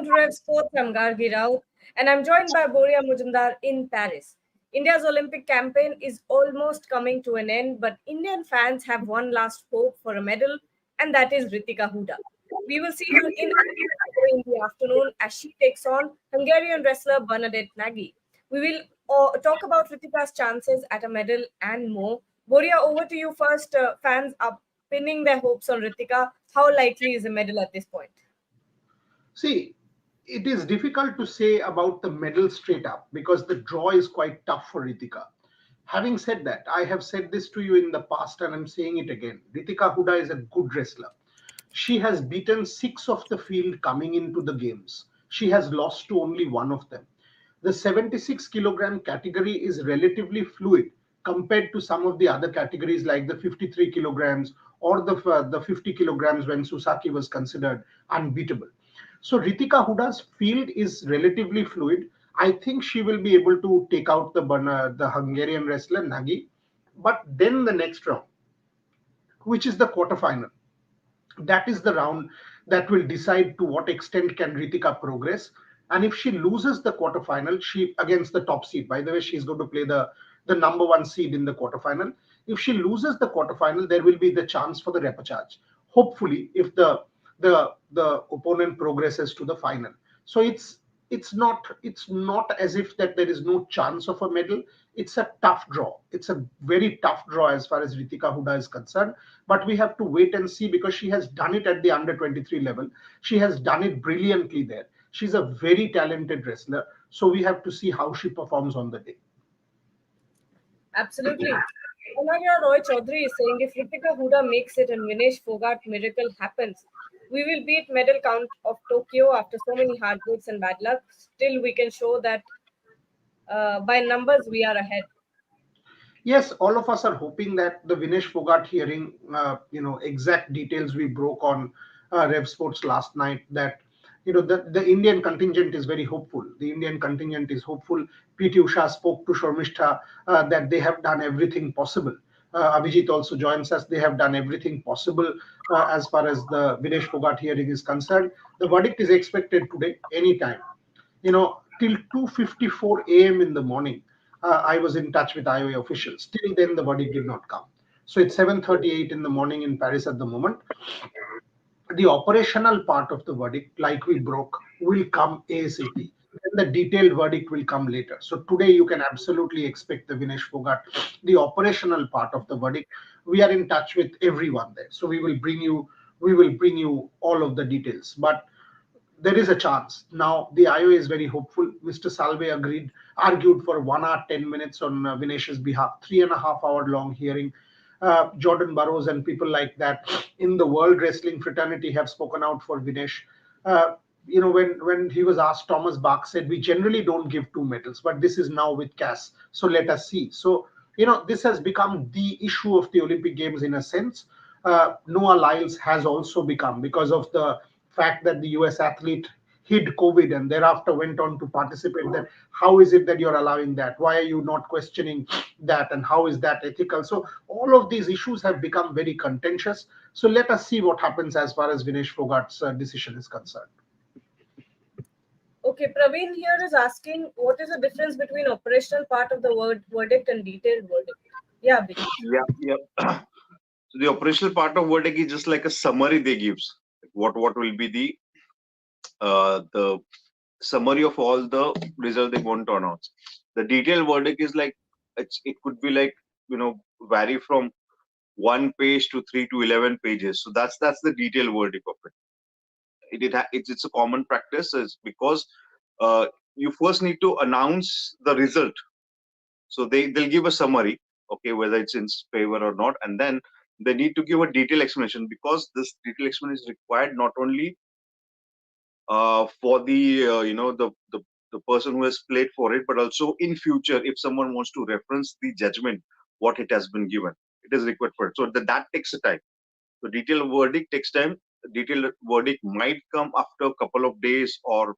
Welcome to Rev Sports. I'm Gargi Rao, and I'm joined by Boria Mujumdar in Paris. India's Olympic campaign is almost coming to an end, but Indian fans have one last hope for a medal, and that is Ritika Hooda. We will see her in in the afternoon as she takes on Hungarian wrestler Bernadette Nagy. We will talk about Ritika's chances at a medal and more. Boria, over to you first. Fans are pinning their hopes on Ritika. How likely is a medal at this point? See, it is difficult to say about the medal straight up because the draw is quite tough for Ritika. Having said that, I have said this to you in the past and I'm saying it again. Ritika Hooda is a good wrestler. She has beaten six of the field coming into the games. She has lost to only one of them. The 76 kilogram category is relatively fluid compared to some of the other categories like the 53 kilograms or the 50 kilograms when Susaki was considered unbeatable. So Ritika Huda's field is relatively fluid. I think she will be able to take out the Hungarian wrestler Nagy. But then the next round, which is the quarterfinal, that is the round that will decide to what extent can Ritika progress. And if she loses the quarterfinal, she against the top seed. By the way, she's going to play the number one seed in the quarterfinal. If she loses the quarterfinal, there will be the chance for the repechage. Hopefully, if the opponent progresses to the final. So it's not as if that there is no chance of a medal. It's a tough draw. It's a very tough draw as far as Ritika Huda is concerned. But we have to wait and see because she has done it at the under 23 level. She has done it brilliantly there. She's a very talented wrestler. So we have to see how she performs on the day. Absolutely. Ananya Roy Chaudhary is saying if Ritika Huda makes it and Vinesh Fogart miracle happens, we will beat medal count of Tokyo after so many heartbreaks and bad luck. Still, we can show that by numbers we are ahead. Yes, all of us are hoping that the Vinesh Fogart hearing, exact details we broke on Rev Sports last night. That the Indian contingent is very hopeful. The Indian contingent is hopeful. PT Usha spoke to Shormishtha that they have done everything possible. Abhijit also joins us. They have done everything possible as far as the Vinesh Fogart hearing is concerned. The verdict is expected today, anytime. Till 2:54 a.m. in the morning, I was in touch with IOA officials. Till then, the verdict did not come. So it's 7:38 in the morning in Paris at the moment. The operational part of the verdict, like we broke, will come ASAP. And the detailed verdict will come later. So today you can absolutely expect the Vinesh Fogart, the operational part of the verdict. We are in touch with everyone there. So we will bring you all of the details. But there is a chance. Now, the IOA is very hopeful. Mr. Salve argued for 1 hour, 10 minutes on Vinesh's behalf, 3.5 hour long hearing. Jordan Burroughs and people like that in the world wrestling fraternity have spoken out for Vinesh. When he was asked, Thomas Bach said, we generally don't give two medals, but this is now with Cass. So let us see. So, this has become the issue of the Olympic Games in a sense. Noah Lyles has also become, because of the fact that the US athlete hid COVID and thereafter went on to participate, that how is it that you're allowing that? Why are you not questioning that? And how is that ethical? So all of these issues have become very contentious. So let us see what happens as far as Vinesh Fogart's decision is concerned. Okay, Praveen here is asking what is the difference between operational part of the verdict and detailed verdict? Yeah, Abhijit. Yeah, yeah. So the operational part of verdict is just like a summary they gives. What will be the summary of all the results they want to announce. The detailed verdict is like it could be like vary from 1 page to 3 to 11 pages. So that's the detailed verdict of it. It's a common practice is because uh, you first need to announce the result. So they'll give a summary, okay, whether it's in favor or not, and then they need to give a detailed explanation because this detailed explanation is required not only for the person who has played for it, but also in future if someone wants to reference the judgment, what it has been given, it is required for it. So that takes a time. So detailed verdict takes time. Detailed verdict might come after a couple of days or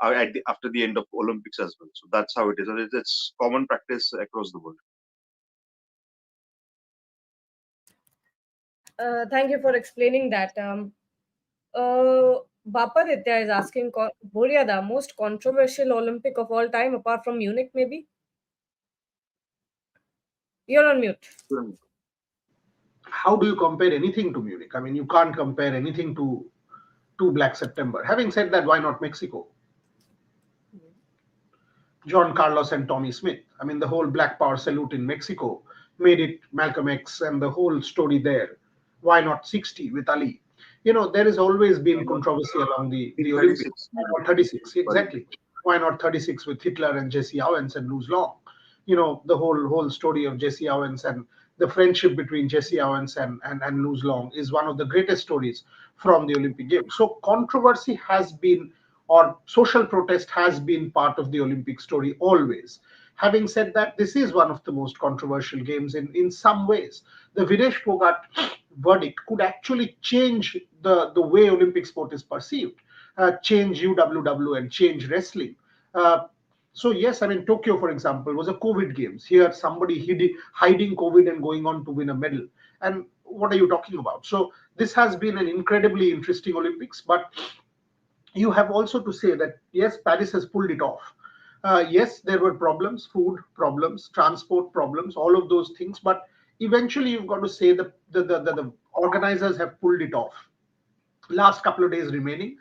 after the end of Olympics as well. So that's how it is. And it's common practice across the world. Thank you for explaining that. Uh, Bapaditya is asking Boria, the most controversial Olympic of all time, apart from Munich, maybe? You're on mute. How do you compare anything to Munich? I mean, you can't compare anything to Black September. Having said that, why not Mexico? John Carlos and Tommy Smith. I mean, the whole Black Power salute in Mexico made it Malcolm X and the whole story there. Why not 60 with Ali? There has always been controversy along the Olympics. 36. Why not 36? Sorry. Exactly. Why not 36 with Hitler and Jesse Owens and lose long? The whole story of Jesse Owens and the friendship between Jesse Owens and Luz Long is one of the greatest stories from the Olympic Games. So controversy has been, or social protest has been part of the Olympic story always. Having said that, this is one of the most controversial games in some ways. The Vinesh Phogat verdict could actually change the way Olympic sport is perceived, change UWW and change wrestling. Uh, so yes, I mean Tokyo, for example, was a COVID games. Here, somebody hiding COVID and going on to win a medal. And what are you talking about? So this has been an incredibly interesting Olympics, but you have also to say that yes, Paris has pulled it off. Yes, there were problems, food problems, transport problems, all of those things, but eventually you've got to say the organizers have pulled it off. Last couple of days remaining,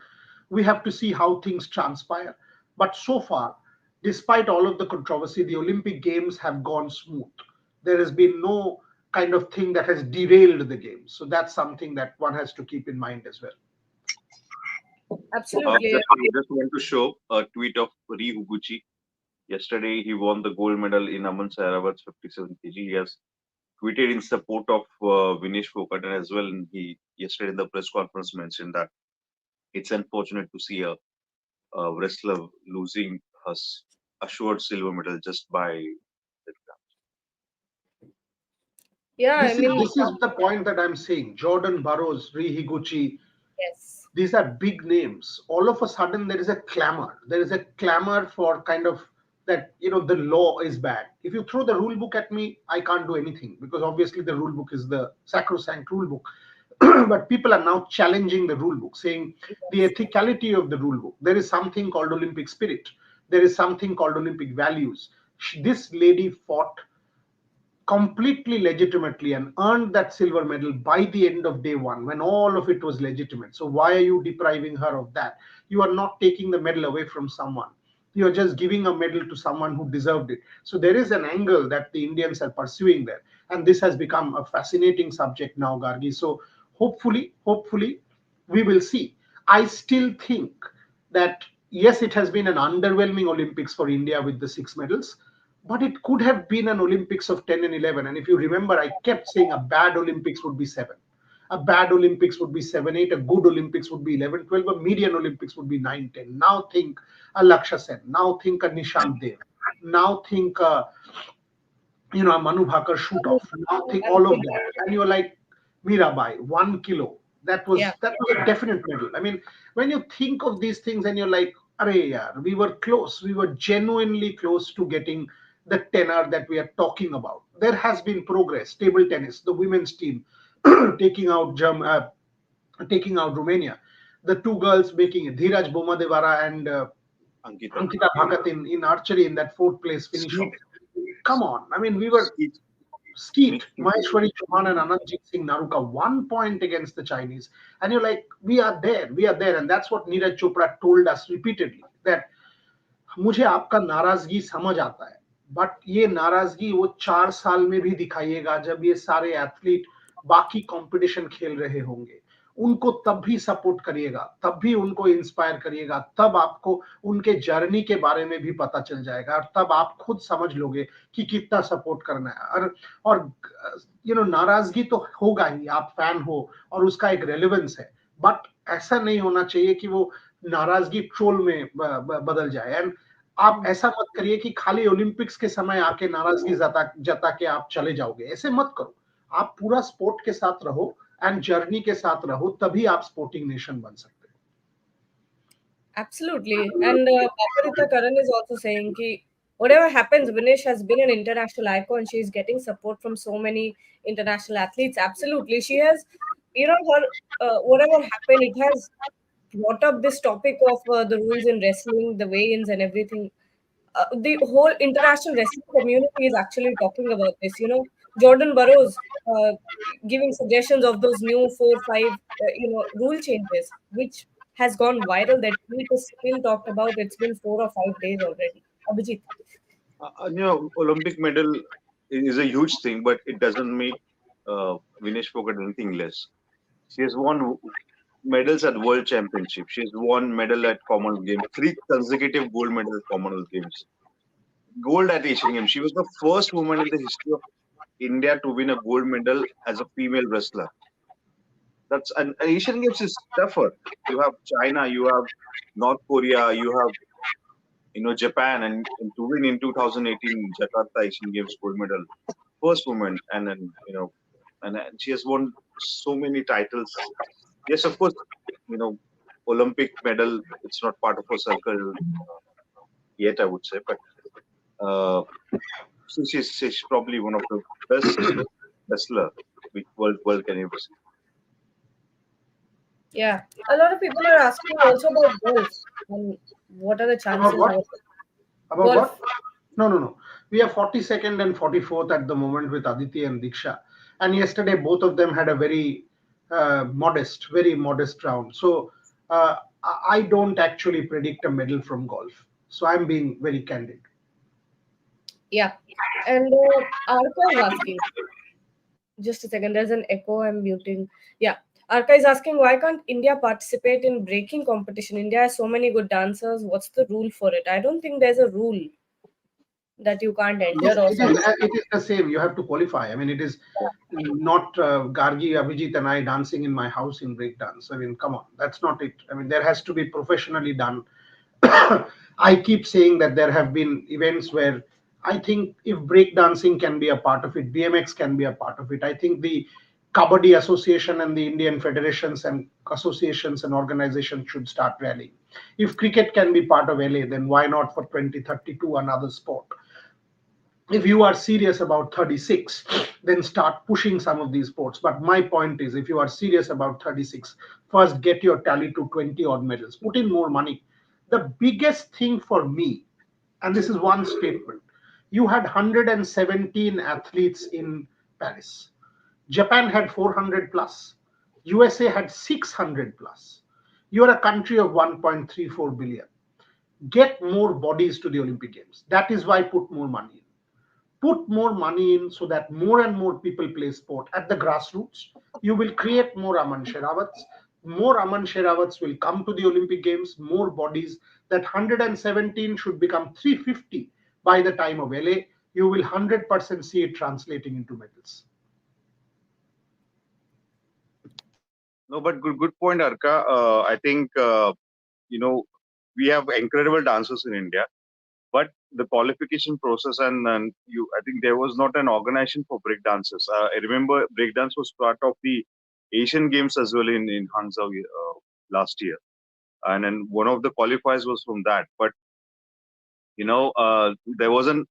we have to see how things transpire. But so far, despite all of the controversy, the Olympic Games have gone smooth. There has been no kind of thing that has derailed the games. So that's something that one has to keep in mind as well. Absolutely. Just want to show a tweet of Ri Huguchi. Yesterday, he won the gold medal in Aman Sehrawat's 57 kg. He has tweeted in support of Vinesh Phogat, and as well, he yesterday in the press conference mentioned that it's unfortunate to see a wrestler losing his assured silver medal just by that. Yeah, I This is mean, this is the point that I'm saying. Jordan Burroughs, Ri Higuchi, yes. these are big names. All of a sudden, there is a clamor. There is a clamor for kind of that, the law is bad. If you throw the rule book at me, I can't do anything because obviously the rule book is the sacrosanct rule book. But people are now challenging the rule book, saying the ethicality of the rule book. There is something called Olympic spirit. There is something called Olympic values. This lady fought completely legitimately and earned that silver medal by the end of day one when all of it was legitimate. So why are you depriving her of that? You are not taking the medal away from someone. You're just giving a medal to someone who deserved it. So there is an angle that the Indians are pursuing there. And this has become a fascinating subject now, Gargi. So hopefully, we will see. I still think that yes, it has been an underwhelming Olympics for India with the 6 medals, but it could have been an Olympics of 10 and 11. And if you remember, I kept saying a bad Olympics would be 7. A bad Olympics would be 7, 8. A good Olympics would be 11, 12. A median Olympics would be 9, 10. Now think a Laksha Sen. Now think a Nishant Dev. Now think a Manu Bhakar shoot off. Now think all of that. And you're like, Mirabai, 1 kilo. Yeah. That was a definite medal. I mean, when you think of these things and you're like, Arey yaar, we were close. We were genuinely close to getting the tenor that we are talking about. There has been progress. Table tennis, the women's team taking out taking out Romania. The two girls making it, Dhiraj Bomadevara and Ankita Bhagat in archery in that fourth place finish off. Come on. I mean, we were Skeet, Maheshwari Chauhan and Anandjit Singh Naruka, 1 point against the Chinese. And you're like, we are there. And that's what Neeraj Chopra told us repeatedly, that मुझे आपका नाराजगी समझ आता है, but ये नाराजगी वो 4 साल में भी दिखाइएगा जब ये सारे एथलीट बाकी कंपटीशन खेल रहे होंगे, उनको तब भी सपोर्ट करिएगा, तब भी उनको इंस्पायर करिएगा, तब आपको उनके जर्नी के बारे में भी पता चल जाएगा और तब आप खुद समझ लोगे कि कितना सपोर्ट करना है। और नाराजगी तो होगा ही, आप फैन हो और उसका एक रेलेवेंस है, बट ऐसा नहीं होना चाहिए कि वो नाराजगी ट्रोल में बदल जाए। एंड आप ऐसा मत करिए कि खाली ओलंपिक्स के समय आके नाराजगी जता के आप चले जाओगे, ऐसे मत करो। आप पूरा स्पोर्ट के साथ रहो एंड जर्नी के साथ रहो, तभी आप स्पोर्टिंग नेशन बन सकते हैं। Absolutely. And Paparita Karan is also saying ki whatever happens, Vinesh has been an international icon. She's getting support from so many international athletes. Absolutely. She has, her, whatever happened, it has brought up this topic of the rules in wrestling, the weigh-ins, and everything. The whole international wrestling community is actually talking about this. Jordan Burroughs giving suggestions of those new 4, 5, rule changes, which has gone viral. That tweet is still talked about. It's been 4 or 5 days already. Abhijit. Olympic medal is a huge thing, but it doesn't make Vinesh Phogat anything less. She has won medals at World Championship. She's won medal at Commonwealth Games, three consecutive gold medals at Commonwealth Games, gold at Asian Games. She was the first woman in the history of India to win a gold medal as a female wrestler. That's and Asian Games is tougher. You have China, you have North Korea, you have Japan, and to win in 2018 Jakarta Asian Games gold medal, first woman, and then and she has won so many titles. Yes, of course, you know, Olympic medal. It's not part of her circle yet, I would say, but uh, she's probably one of the best wrestler which world can ever see. Yeah, a lot of people are asking also about golf and what are the About chances what? of About what? golf. No, no, no. We are 42nd and 44th at the moment with Aditi and Diksha. And yesterday, both of them had a very modest round. So I don't actually predict a medal from golf. So I'm being very candid. Yeah, and Arka is asking. Just a second, there's an echo. I'm muting. Yeah, Arka is asking why can't India participate in breaking competition? India has so many good dancers. What's the rule for it? I don't think there's a rule that you can't No, enter or something. it is the same. You have to qualify. I mean, it is not Gargi, Abhijit, and I dancing in my house in break dance. I mean, come on, that's not it. I mean, there has to be professionally done. I keep saying that there have been events where I think if breakdancing can be a part of it, BMX can be a part of it. I think the Kabaddi Association and the Indian federations and associations and organizations should start rallying. If cricket can be part of LA, then why not for 2032 another sport? If you are serious about 36, then start pushing some of these sports. But my point is, if you are serious about 36, first get your tally to 20 odd medals, put in more money. The biggest thing for me, and this is one statement, you had 117 athletes in Paris. Japan had 400 plus. USA had 600 plus. You are a country of 1.34 billion. Get more bodies to the Olympic Games. That is why put more money in. Put more money in so that more and more people play sport at the grassroots. You will create more Aman Sherawats. More Aman Sherawats will come to the Olympic Games, more bodies. That 117 should become 350 by the time of LA. You will 100% see it translating into medals. No, but good point, Arka. I think you know we have incredible dancers in India, but the qualification process and I think there was not an organization for break dancers. I remember breakdance was part of the Asian Games as well in Hangzhou last year, and then one of the qualifiers was from that. But there wasn't.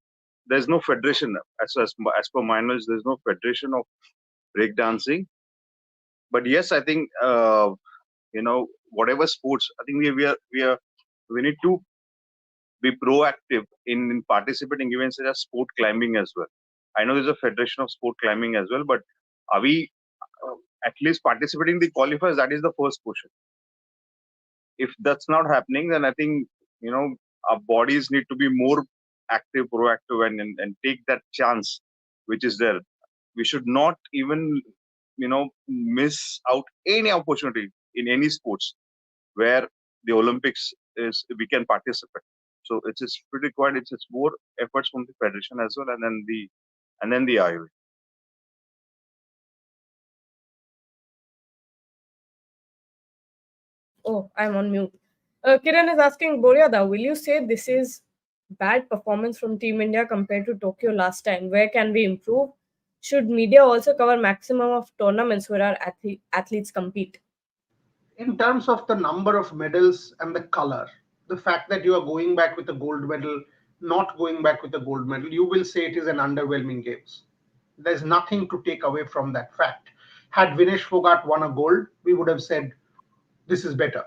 There's no federation as per my knowledge. There's no federation of breakdancing. But yes, I think whatever sports. I think we need to be proactive in participating events such as sport climbing as well. I know there's a federation of sport climbing as well, but are we at least participating in the qualifiers? That is the first question. If that's not happening, then I think our bodies need to be more active, proactive, and take that chance which is there. We should not even miss out any opportunity in any sports where the Olympics is we can participate. So it's pretty quite it's more efforts from the federation as well, and then the IOA. Oh, I'm on mute. Kiran is asking Boryada, will you say this is bad performance from Team India compared to Tokyo last time? Where can we improve? Should media also cover maximum of tournaments where our athletes compete? In terms of the number of medals and the color, the fact that you are going back with a gold medal, not going back with a gold medal, you will say it is an underwhelming games. There's nothing to take away from that fact. Had Vinesh Phogat won a gold, we would have said this is better.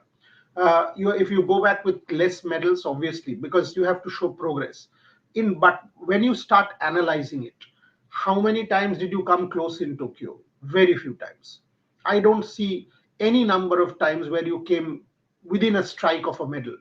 If you go back with less medals, obviously, because you have to show progress. But when you start analyzing it, how many times did you come close in Tokyo? Very few times. I don't see any number of times where you came within a strike of a medal.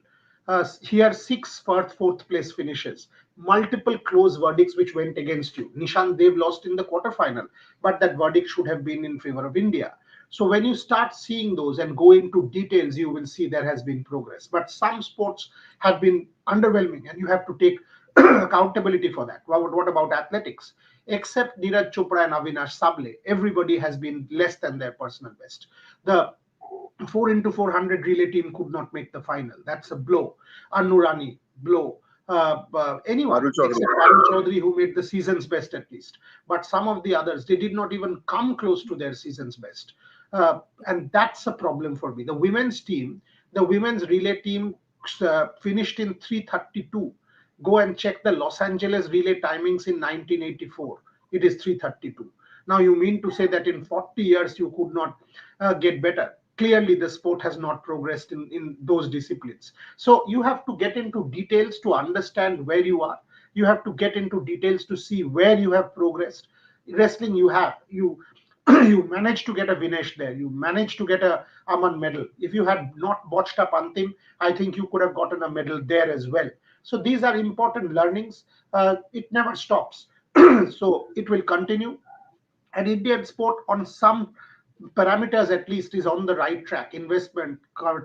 Here, six fourth place finishes, multiple close verdicts which went against you. Nishant Dev lost in the quarterfinal, but that verdict should have been in favor of India. So when you start seeing those and go into details, you will see there has been progress. But some sports have been underwhelming, and you have to take accountability for that. What about athletics? Except Neeraj Chopra and Avinash Sable, everybody has been less than their personal best. The 4 into 400 relay team could not make the final. That's a blow. Anurani, blow. Anyone Maru Chaudhary. except Varun Chaudhary, who made the season's best at least. But some of the others, they did not even come close to their season's best. And that's a problem for me. The women's relay team finished in 3:32. Go and check the Los Angeles relay timings in 1984. It is 3:32. Now, you mean to say that in 40 years you could not get better? Clearly, the sport has not progressed in those disciplines. So you have to get into details to understand where you are. You have to get into details to see where you have progressed. Wrestling, you you managed to get a Vinesh there. You managed to get a Aman medal. If you had not botched up Antim, I think you could have gotten a medal there as well. So these are important learnings. It never stops. So it will continue. And Indian sport, on some parameters at least, is on the right track. Investment,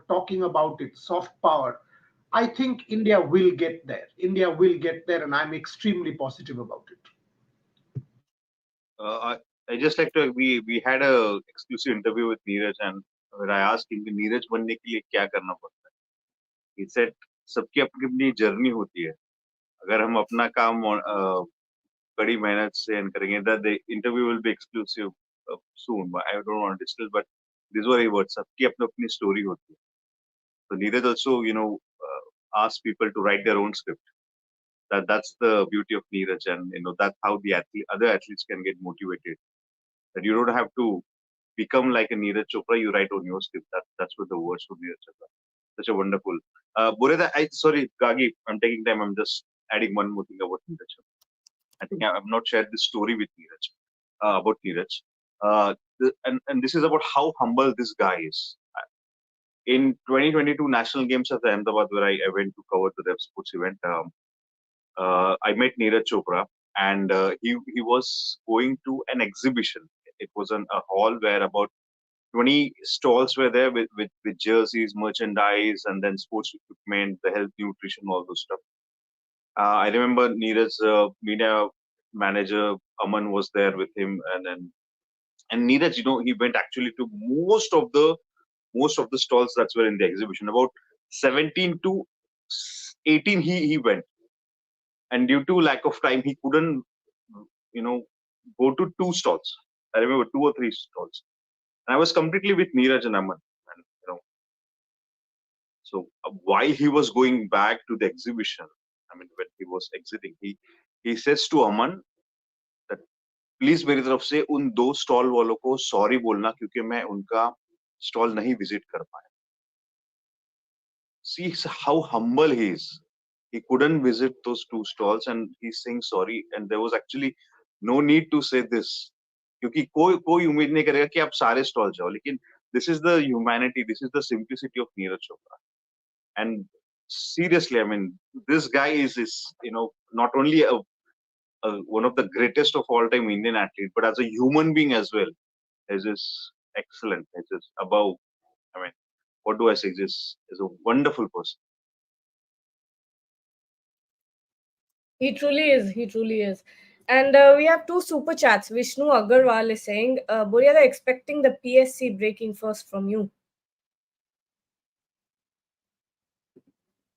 talking about it, soft power. I think India will get there. India will get there, and I'm extremely positive about it. I just like to we had a exclusive interview with Neeraj, and where I asked him कि नीरज बनने के लिए क्या करना पड़ता है. He said सबकी अपनी अपनी जर्नी होती है. अगर हम अपना काम कड़ी मेहनत से and करेंगे, that the interview will be exclusive soon. But I don't want to discuss, but these were his words. सबकी अपनी अपनी story होती है. So Neeraj also, asked people to write their own script. That's the beauty of Neeraj, and that's how the other athletes can get motivated. That you don't have to become like a Neeraj Chopra. You write on your script. That's what the words of Neeraj Chopra. Such a wonderful. Boreda, sorry, Gagi, I'm taking time. I'm just adding one more thing about Neeraj. I think I've not shared this story with Neeraj about Neeraj. And this is about how humble this guy is. In 2022 National Games at Ahmedabad, where I went to cover the Rev Sports event, I met Neeraj Chopra, and he was going to an exhibition. It was a hall where about 20 stalls were there with jerseys, merchandise, and then sports equipment, the health, nutrition, all those stuff. I remember Neeraj's media manager Aman was there with him, and Neeraj, he went actually to most of the stalls that were in the exhibition. About 17 to 18, he went, and due to lack of time, he couldn't, go to two stalls. I remember two or three stalls, and I was completely with Neeraj and Aman. And so while he was going back to the exhibition, I mean, when he was exiting, he says to Aman that please मेरी तरफ से उन दो stall वालों को sorry बोलना क्योंकि मैं उनका स्टॉल नहीं विजिट कर पाया. See how humble he is. He couldn't visit those two stalls, and he's saying sorry, and there was actually no need to say this, क्योंकि कोई उम्मीद नहीं करेगा कि आप सारे स्टॉल जाओ, लेकिन this is the humanity, this is the simplicity of Neeraj Chopra. And seriously, I mean, this guy is not only one of the greatest of all time Indian athlete, but as a human being as well, is just excellent. It's just above. I mean, what do I say? Just is a wonderful person. He truly is. He truly is. And we have two super chats. Vishnu Agarwal is saying, Boria, they're expecting the PSC breaking first from you.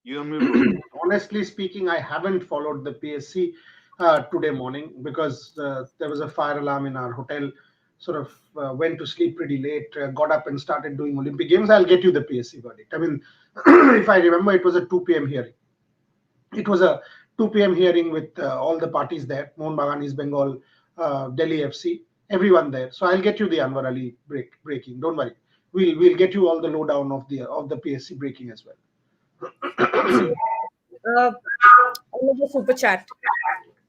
You and me, bro. Honestly speaking, I haven't followed the PSC today morning because there was a fire alarm in our hotel. Sort of went to sleep pretty late, got up and started doing Olympic Games. I'll get you the PSC verdict. I mean, if I remember, it was a 2 p.m. hearing. It was a 2 p.m. hearing with all the parties there, Mohun Bagan, East Bengal, Delhi FC, everyone there. So I'll get you the Anwar Ali breaking. Don't worry. we'll get you all the lowdown of the PSC breaking as well. Absolutely. Uh, Another super chat.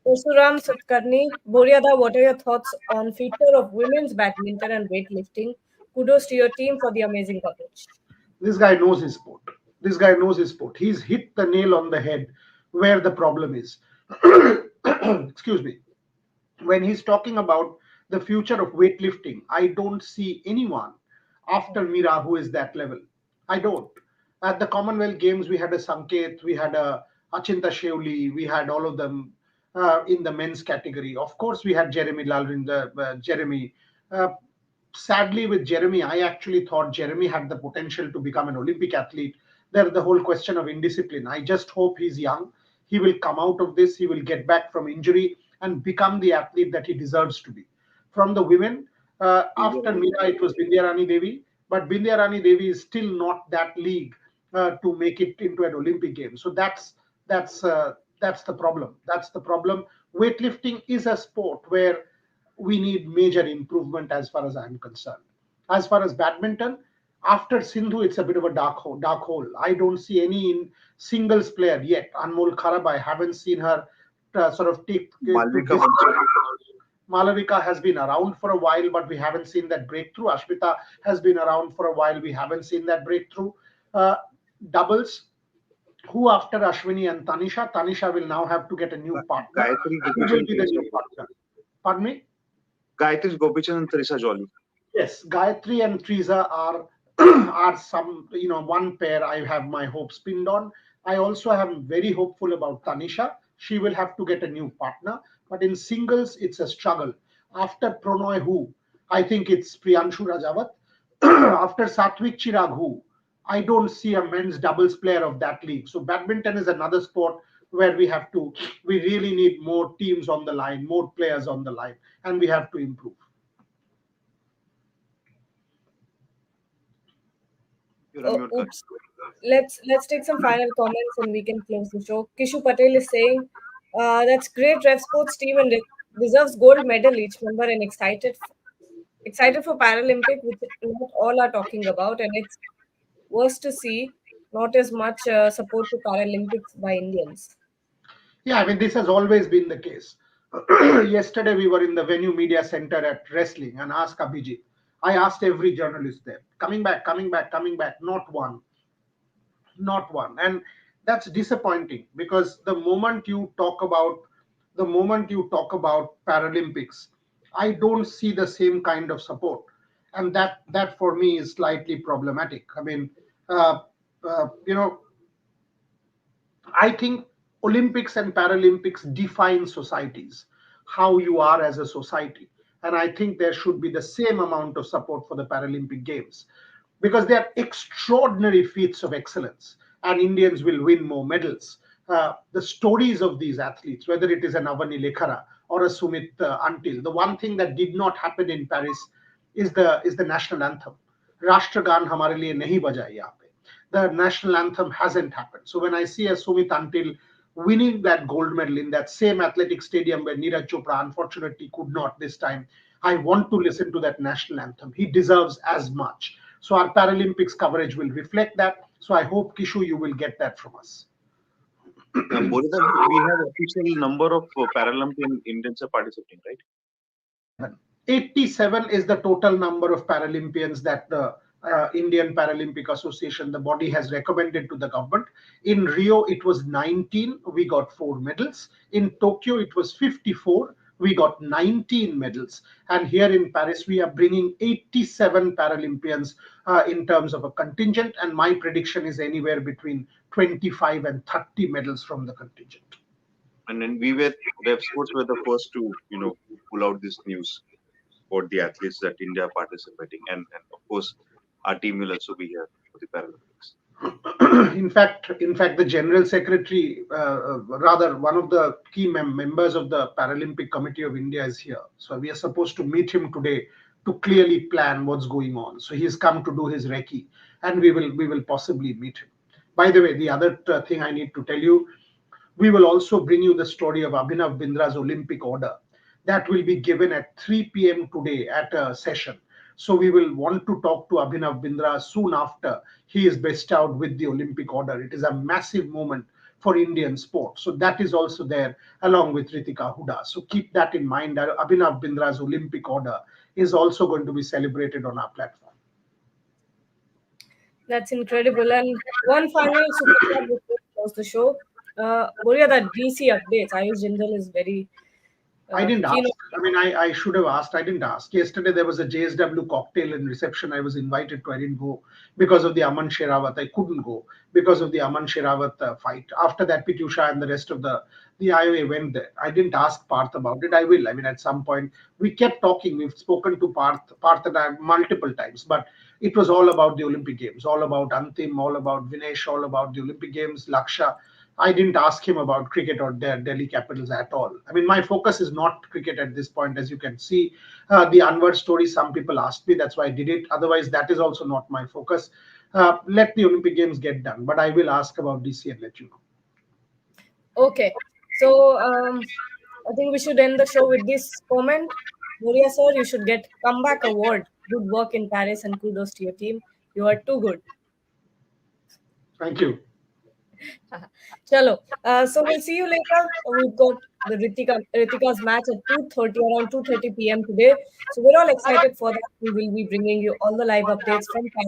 Persuram Sutkarni, Boryada, what are your thoughts on future of women's badminton and weightlifting? Kudos to your team for the amazing coverage. This guy knows his sport. This guy knows his sport. He's hit the nail on the head where the problem is. Excuse me. When he's talking about the future of weightlifting, I don't see anyone after Mira who is that level. I don't. At the Commonwealth Games, we had a Sanket, we had a Achinta Shevli, we had all of them in the men's category. Of course, we had Jeremy Lalrinder, Jeremy. Uh, Sadly, with Jeremy, I actually thought Jeremy had the potential to become an Olympic athlete. There's the whole question of indiscipline. I just hope he's young. He will come out of this. He will get back from injury and become the athlete that he deserves to be. From the women, after Meera, it was Bindya Rani Devi, but Bindya Rani Devi is still not that league to make it into an Olympic game. So that's the problem. That's the problem. Weightlifting is a sport where we need major improvement as far as I'm concerned. As far as badminton, after Sindhu, it's a bit of a dark hole. Dark hole. I don't see any singles player yet. Anmol Kharab, I haven't seen her sort of take to Malvika this. also. Malavika has been around for a while, but we haven't seen that breakthrough. Ashmita has been around for a while. We haven't seen that breakthrough. Uh, Doubles, who after Ashwini and Tanisha? Tanisha will now have to get a new partner. Gayatri Who will Gopichan, be the new partner? Pardon me? Gayatri Gopichan and Teresa Jolly. Yes, Gayatri and Teresa are are some one pair I have my hopes pinned on. I also am very hopeful about Tanisha. She will have to get a new partner, but in singles it's a struggle. After Pronoy who, I think it's Priyanshu Rajawat. After Satwik Chirag who, I don't see a men's doubles player of that league. So badminton is another sport where we really need more teams on the line, more players on the line, and we have to improve. You're on mute, Karan. Oops. Let's take some final comments and we can close the show. Kishu Patel is saying, "That's great, Rev Sports team and deserves gold medal each member and excited for Paralympic, which not all are talking about, and it's worse to see not as much support to Paralympics by Indians." Yeah, I mean, this has always been the case. Yesterday, we were in the venue media center at wrestling and asked Abhijit. I asked every journalist there, coming back, coming back, coming back, not one, not one. And that's disappointing because the moment you talk about Paralympics, I don't see the same kind of support. And that for me is slightly problematic. I mean, uh, uh, you know, I think Olympics and Paralympics define societies, how you are as a society. And I think there should be the same amount of support for the Paralympic Games because they are extraordinary feats of excellence and Indians will win more medals. The stories of these athletes, whether it is an Avani Lekhara or a Sumit Until, the one thing that did not happen in Paris is the national anthem. राष्ट्रगान हमारे लिए नहीं बजा यहाँ पे. The national anthem hasn't happened. So when I see a Sumit Until winning that gold medal in that same athletic stadium where Neeraj Chopra unfortunately could not this time, I want to listen to that national anthem. He deserves as much. So our Paralympics coverage will reflect that. So I hope Kishu, you will get that from us. Borita, we have official number of Paralympian Indians are participating, right? 87. 87 is the total number of Paralympians that the Indian Paralympic Association, the body, has recommended to the government. In Rio, it was 19. We got 4 medals. In Tokyo, it was 54. We got 19 medals. And here in Paris, we are bringing 87 Paralympians in terms of a contingent. And my prediction is anywhere between 25 and 30 medals from the contingent. And then Rev Sports were the first to, pull out this news about the athletes that India are participating. And of course, our team will also be here for the Paralympics. In fact, the general secretary, rather one of the key members of the Paralympic Committee of India, is here. So we are supposed to meet him today to clearly plan what's going on. So he's come to do his recce, and we will possibly meet him. By the way, the other thing I need to tell you, we will also bring you the story of Abhinav Bindra's Olympic order that will be given at 3 p.m. today at a session. So we will want to talk to Abhinav Bindra soon after he is bestowed with the Olympic order. It is a massive moment for Indian sport. So that is also there along with Ritika Hooda. So keep that in mind. Abhinav Bindra's Olympic order is also going to be celebrated on our platform. That's incredible. And one final super chat before we close the show. Boria, that DC updates. Ayush Jindal is very I didn't keen ask. on. I mean, I should have asked. I didn't ask. Yesterday there was a JSW cocktail and reception. I was invited to. I didn't go because of the Aman Sherawat. I couldn't go because of the Aman Sherawat fight. After that, Pityusha and the rest of the IOA went there. I didn't ask Parth about it. I will. I mean, at some point we kept talking. We've spoken to Parth and I multiple times, but it was all about the Olympic Games, all about Antim, all about Vinesh, all about the Olympic Games, Laksha. I didn't ask him about cricket or their Delhi Capitals at all. I mean, my focus is not cricket at this point, as you can see. The Anwar story, some people asked me, that's why I did it. Otherwise, that is also not my focus. Let the Olympic Games get done, but I will ask about DC and let you know. Okay. So I think we should end the show with this comment. Boria sir, you should get comeback award. Good work in Paris and kudos to your team. You are too good. Thank you. Chalo. So we'll see you later. We've got the Ritika's match at 2:30 around 2:30 p.m. today. So we're all excited for that. We will be bringing you all the live updates from Paris.